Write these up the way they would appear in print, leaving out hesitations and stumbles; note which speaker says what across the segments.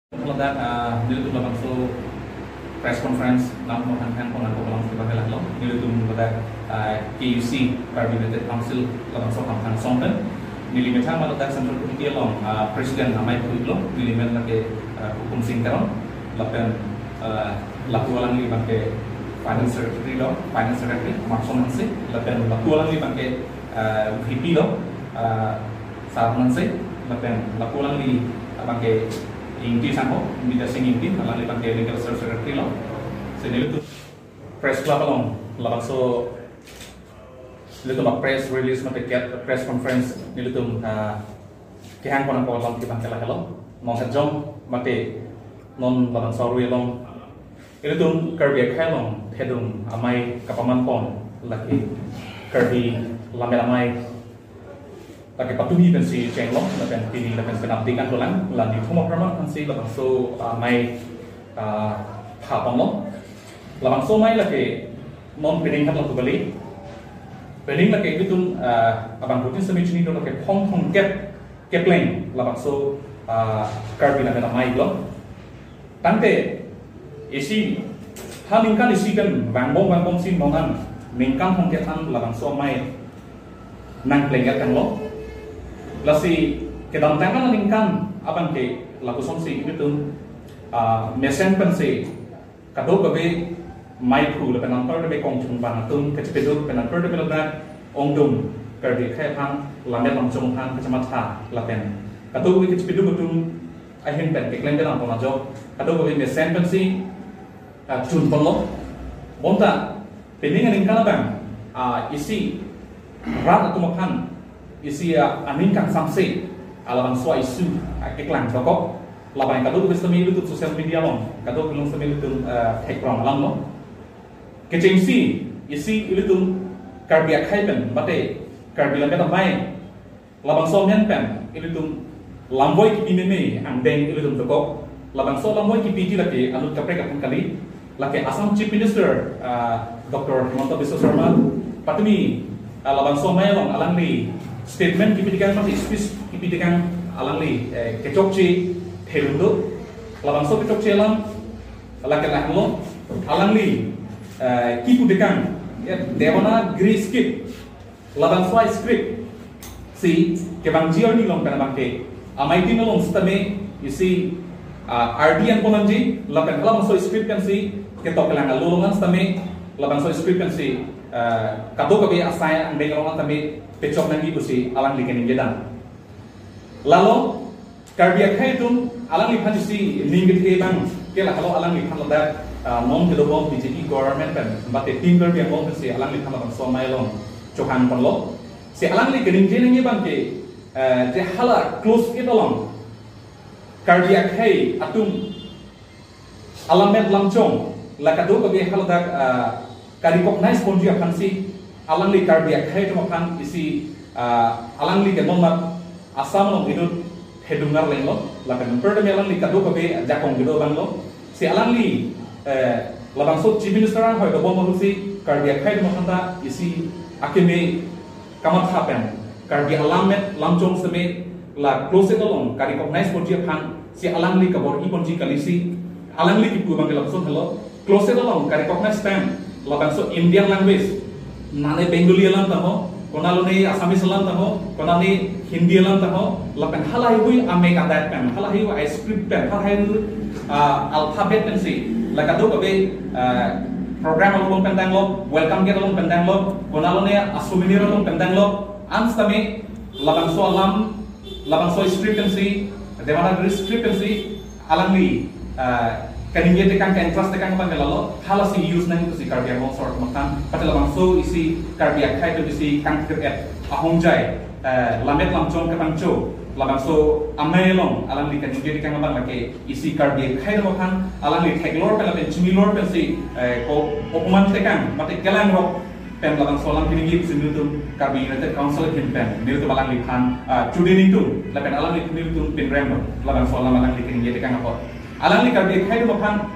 Speaker 1: That nilitum lang so press conference nam mo kan ko lang sa bagay lang nilitum that KUC Cabinet Council lang so kan sompen nilimita mal that Central Committee long President amay ko ilo nilimen na ke hukum singkaron lapen laku lang ni bangke Finance Secretary maksud nanti lapen laku lang ni bangke VP lo saat nanti lapen laku lang ni bangke Inti sampo, minta sing inti, malah lipat ke legal secretary lo. Sini itu press club long, lalu so itu mak press release mata press conference, itu kehang konan kolam kita kela kelo, mau sejam mate non lalu so ruelong, itu kerja kelong, hedung amai kapaman pon, lagi kerja lambe amai lagi patuhi kan si cenglong, lapan pilih lapan penabdikan tulang, lalu semua perempuan kan si lapan so mai hapang lo, lapan so mai lagi non peningkat lo kembali, pening lagi itu abang rutin semicini itu lagi pong kepling, lapan so kerbi lapan mai lo, tante isi hal ingkan isi kan bangbong si mongan, mingkang pong ketan lapan so mai nang pelengat kan lo. Lasi kedam tangan lingkan abang ke laku somsi itu mesen pensi kado kabe mai pru le penampar de kong chung bang tung kecepedur penampar de belak ongdum kerdi khay pang lamet langsung pang kecamata laten kado kabe kecepedur betung ahin pen ke klender ang pemajo kado kabe mesen pensi chun polo bonta peningan lingkan abang isi rat atau makan isi aningkan samse alaman so isu iklan rokok laban kado ke semi itu sosial media long kado belum semi itu tekram alam lo kecengsi isi itu karbiak haipen bate karbilan kata mai laban so menpen itu lamboy ki meme andeng itu rokok laban so lamboy ki piti lagi anut kapre kapan kali lagi Assam Chief Minister Dr. Himanta Biswa Sarma patmi laban so mai long alang li statement kipitikan masih speech kipitikan alangli kecokci terundo labang so kecokci alang alakan lo alangli kiputikan dewana grey skip labang so script si kebang jior ni long kana bangke amai tin long stame isi RDN ponanji labang labang so script kan si ketok kelang lolongan stame labang so script kan si kado kabe asai andeng longan tame pecok nanti kusi alang likening jedan. Lalu karbiak hai itu alang lipan si ninggit bang, kela kalau alang lipan ledak non kedobong BJP government kan, bate tim karbiak long si alang lipan ledak somai long cokan perlo, si alang likening jening bang ke je hala close itu long karbiak hai atum alamet lamcong, lakado kabe haladak kari recognize ponji akan si alang li karbiak hai itu makan isi alang li kenon mat asam long itu hedungar lain lo lakan pernah alang li kado kabe jakong gitu bang lo si alang li labang so chief minister ang hoy dobong mahu si karbiak hai itu makan ta isi akime kamat hapen karbi alamet lamjong seme la close itu long kari recognize ponji akan si alang li kabor i ponji kalisi alang li kipu bang labang so hello close itu long kari recognize time labang so Indian language nane Bengali alam taho, konalo ni Assamese alam taho, konalo ni Hindi alam taho, lapan halai hui ame kadat pen, halai hui script pen, halai hui alphabet pen si, lakado kabe program along pendang lo, welcome get along pendang lo, konalo ni asuminir along pendang lo, ans tame lapan so alam, lapan so script pen si, dewana script pen si, alam ni kaningnya tekan ke interest tekan apa ngelalo hal si use nang si karbiak long sort makan pada labang so isi karbiak hai itu isi kan keret ahongjai lamet lamcong ketangco labang so amelong alang di kaningnya tekan apa lagi isi karbiak hai itu makan alang di teglor pen lapen cimilor pen si ko okuman tekan mate kelang rok pen labang so alang kinigi sini tu Cabinet Council pen niru tu alang di pan cudin itu lapen alang di niru tu pen rem labang so alang di kaningnya tekan apa alang li karbiak hai itu makan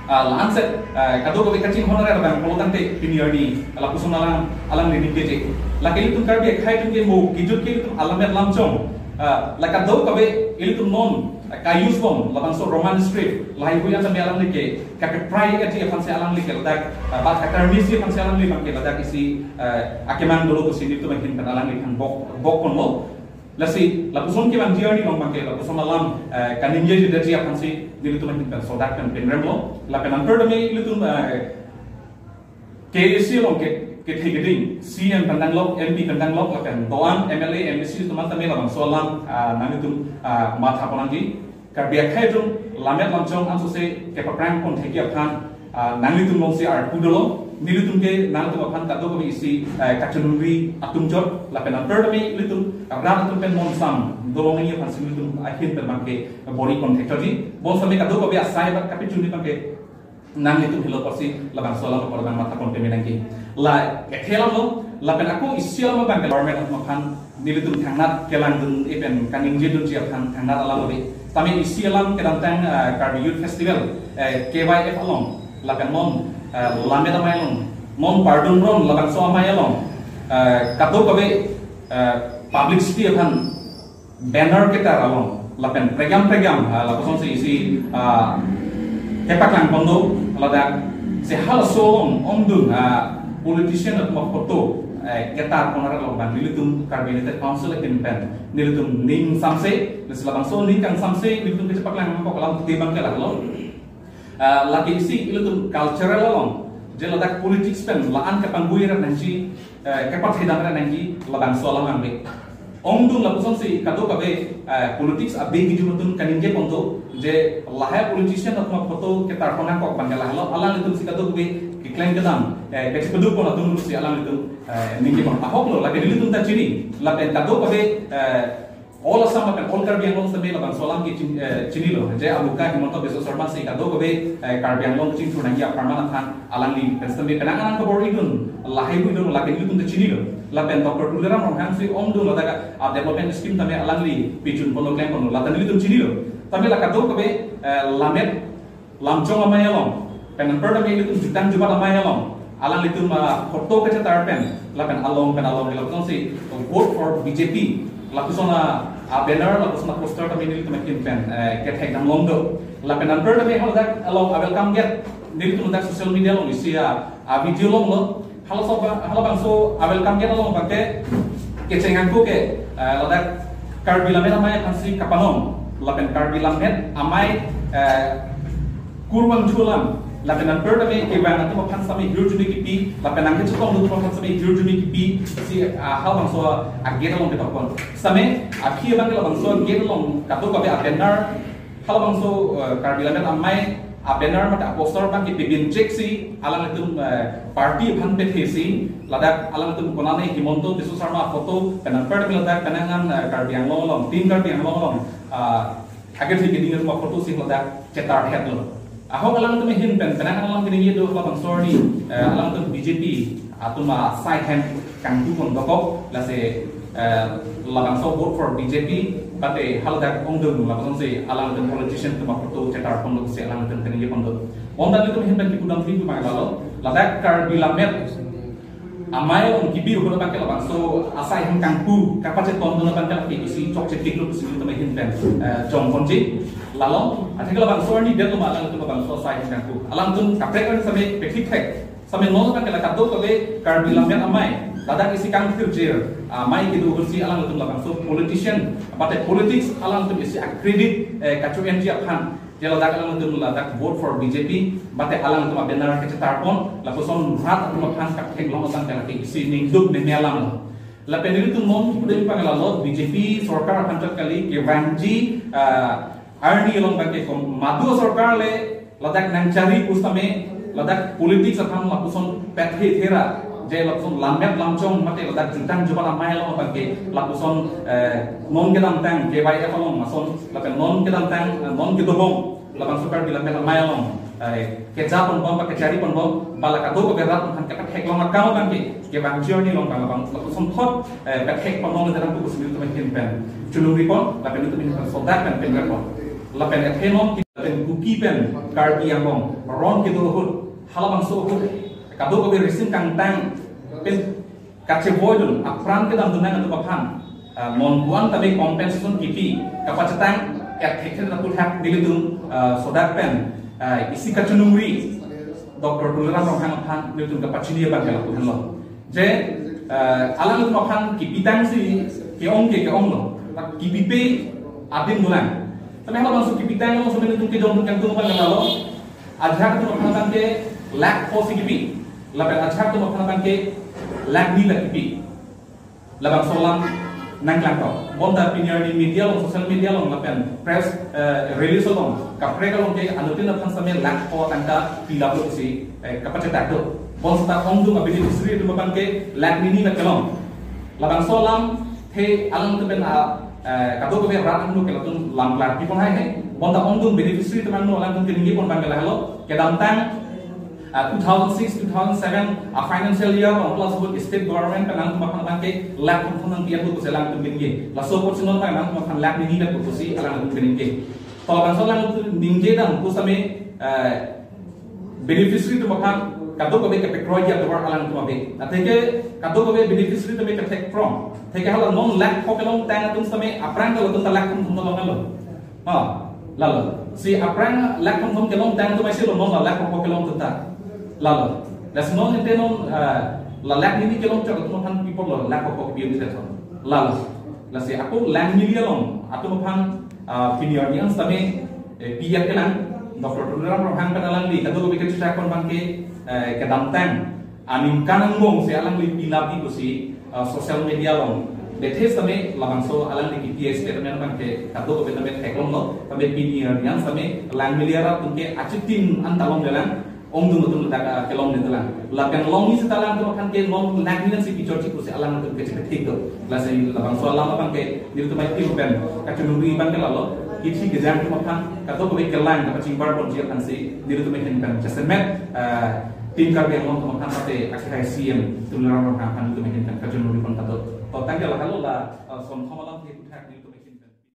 Speaker 1: lanset kado kabe kacing honorer bang polotan te piniardi ala kusum alang li ninggeje laki itu karbiak hai itu ke mo kijut ke itu alamet lamcong la kado kabe itu non Kayus bom labang so Roman Street lahir hu yang kami alam like kape prai ati akan se alam like ladak bat katar misi akan se alam like bangke ladak isi akeman dulu kesini tu makin alam like kan bok pun lo lasi lapuson ke bang journey long bangke lapuson alam kaninje jadi akan se dili tu makin sodak kan penrem lo lapen antar demi itu KSC long ke tigeding CM pandang lok MP pandang lok lapen doan MLA MDC tu mata mela bang soalan nami tu mata ponangi karbiak hedung lamet lancong anso se ke paprang pon theki aphan nangli tu long se ar pudolo nilu tum ke nang tu aphan ta do ko isi kachenuri atum jot lapen antar demi litum abran tu pen mon sam dolong ni aphan sim litum akhir permake body contact ji bon same ka do ko bi asai ba kapituni pake nang itu hilo pasti labang solam ko labang mata kon pemenangi la kethelam lo lapen aku isial mo bang government of makan nilitum thangnat kelang dun even kaning jedun ji aphan thangnat alam be tami isialam kedantang karbi youth festival KYF along lapen mon lameda mailong mon pardon ron labang so amayalong kato kabe publicity aphan banner kita along lapen program laposon se isi Kepak lang kondo, ladak sehal solong omdun politician atau foto ketar konar long bang nilitum cabinet council pen nilitum ning samse leselabang so ning kang samse nilitum kepak lang mangkok lang tibang ke lo lagi isi nilitum cultural long je ladak politics pen laan kapangguir nanti kepak hidang nanti labang so lang ambe omdun lapuson si kado kabe politics abe gijumutun kaninje ponto je lahai politician atau foto ketar konan kok bangalah lo alang itu si kado kabe kiklaim kedam kecik pedu pun atun si alang itu ningi pon ahok lo lagi dilitum ta cini lapen kado kabe all asam lapen all karbiang long sabe laban solam ki cini lo je abuka himonto beso sarman si kado kabe karbiang long cing tunangi aparman athan alang ni pensambe kenangan kabor idun lahai bu idun lagi dilitum ta cini lo lapen Dr. Tuleram orang hansi omdu ladaga development scheme tame alangli pijun polo klaim polo latan dilitum cini lo tame lakato kabe lamet lamchong amayalong penan perda me litum jutang jubat amayalong alang litum foto kaca tarpen lapen along lakukan si vote for BJP lakusona banner lakusona poster tame nilitum makin pen get hek dam longdo lapenan perda me haladak along welcome get nilitum dak social media long isi video long lo halo bang so welcome get along bangke kecenganku ke ladak karbilamet amai kansi kapanom lapen karbilamet amai kurwang chulam lapenan perdame ke bang atau pan sami hirjuni kipi lapenan ke chutong lu pan sami hirjuni kipi si hal bang so agera long ketopon same akhi bang bang so agera long kato kabe abenar hal bang so karbilamet amai abenar mata poster bang pipin check si alang itu party pan pethesi ladak alang itu konane himonto bisu sarma foto penan perdame ladak penangan karbiang long tim karbiang long agar si kini rumah foto si ladak cetar head lo ahok alang itu mehin penangan alang kini yedo bang sorry alang itu BJP atau ma side hand kang tu pun dokok lase labang so vote for BJP pate haladak ongdung labang si alang itu politician tu ma foto cetar pun lo si alang itu kini ye pun do onda itu mehin pen kipudam tri tu mangalo ladak karbilamet amai on kibi ukur bangke labang so asai hang kangku kapacet tondo bangke lagi isi cok cetik lu sini tu mehin pen jong konji lalu akhirnya labang so ni dia tu malang tu labang so asai hang kangku alang tu kapret kan sampai pekik tek sampai nol bangke lakado kabe karbilamet amai ladak isi kangku jer amai kitu ukur si alang tu labang so politician apate politics alang tu isi akredit kacuan ji aphan jelo dak alang tu ladak vote for BJP bate alang tu benar kecetar pon lakuson rat tu makan kak heng long sang kaki isi ningduk ne melang la penil tu mon pudai pangalalo BJP sarkar akan kali ke vanji arni long bangke kom madu sarkar le ladak nang cari ustame ladak politik akan lakuson pethe thera je lakuson lamet lamchong mate ladak jutang jubala mai long bangke lakuson non kedam tang KYF long mason lapen non kedam tang non kedobong labang sukar bila mela mayalong keja pon bom kecari pon bom bala kato ko berat han kakat hek long akau bangke ke bang journey long bang labang lakuson thot kat hek pon long dalam buku sembil tu makin pen culung ripon lapen itu min soldat pen pen repon lapen ethenom pen kuki pen karbi yang long ron ke dohut halabang so hut kato ko resim kang tang pen kache boydun apran ke dam dunang tu papan mon buang tabe compensation kipi kapacetang tekhen na puthak nilitum sodak pen isi kachunungri Dr. Tuliram Rohan Khan nilitum ka pachiniya bangala puhan lo je alang tu makan kipitang si keong lo kipipe abin bulan tapi kalau masuk kipitang lo sebenarnya tu kejong kan tu bangala lo adhak tu makan ke lack po si kipi laban adhak tu makan ke lack ni la kipi labang solam nanglang to bonda opinion di media long social media long lapen press release long kapre kalong ke anutin aphan samay lack po tangka pw si kapacita to bonsta ongdung abili disri tu makan ke lack ni la kalong labang solam he alang tu ben kado ko be rat anu kelatun lamlar pipon hai bonda ongdung beneficiary tu manu alang tu tinggi pon bangala halo ke damtang 2006 2007 financial year on plus with state government kanang makan ke lab pun pian tu selang tu bingi la so por sinon kanang makan lab ni na tu si alang tu bingi to kan solang tu ningje dan tu same beneficiary tu makan kado ko be ke proya tu alang tu be ateke kado ko be beneficiary tu be ke take from take hala non lab ko kelong tang tu same aprang ko tu lab pun long lo lalu si aprang lab pun kelong tang tu masih lo non lab ko kelong tu ta lalu, las non entenon la lak ni kelong cakap tu makan people lo lak pokok biar bisa tu. Lalu, las aku lang milia long atau makan senior ni ansame biar kelang Dr. Tuliram Rohan kenalan di kado bikin cerita kon bangke kedamtang anim kanang mong si alang li pilapi tu si social media long. Bethes tame labang so alang di KPS ke tame bangke kado bikin tame teklong lo tame senior ni ansame lang milia ra tunke acitin antalong dalang ongdung betul tak kelong itu lang. Lakan long ni setalang tu makan ke long nak ni si picor cipu si alang tu kecil kecil tu. Lasi labang soal lama bang ke diri tu macam tu kan. Kacunuri bang ke lalu. Kisi kejang tu makan. Kata kau kelang dapat cimbar pun dia kan si diri tu macam kan. Jasemet tim kerja long tu makan sampai akhir CM tu orang makan tu macam kan. Kacunuri pun kata. Tau tanggal lalu lah som thamalam tu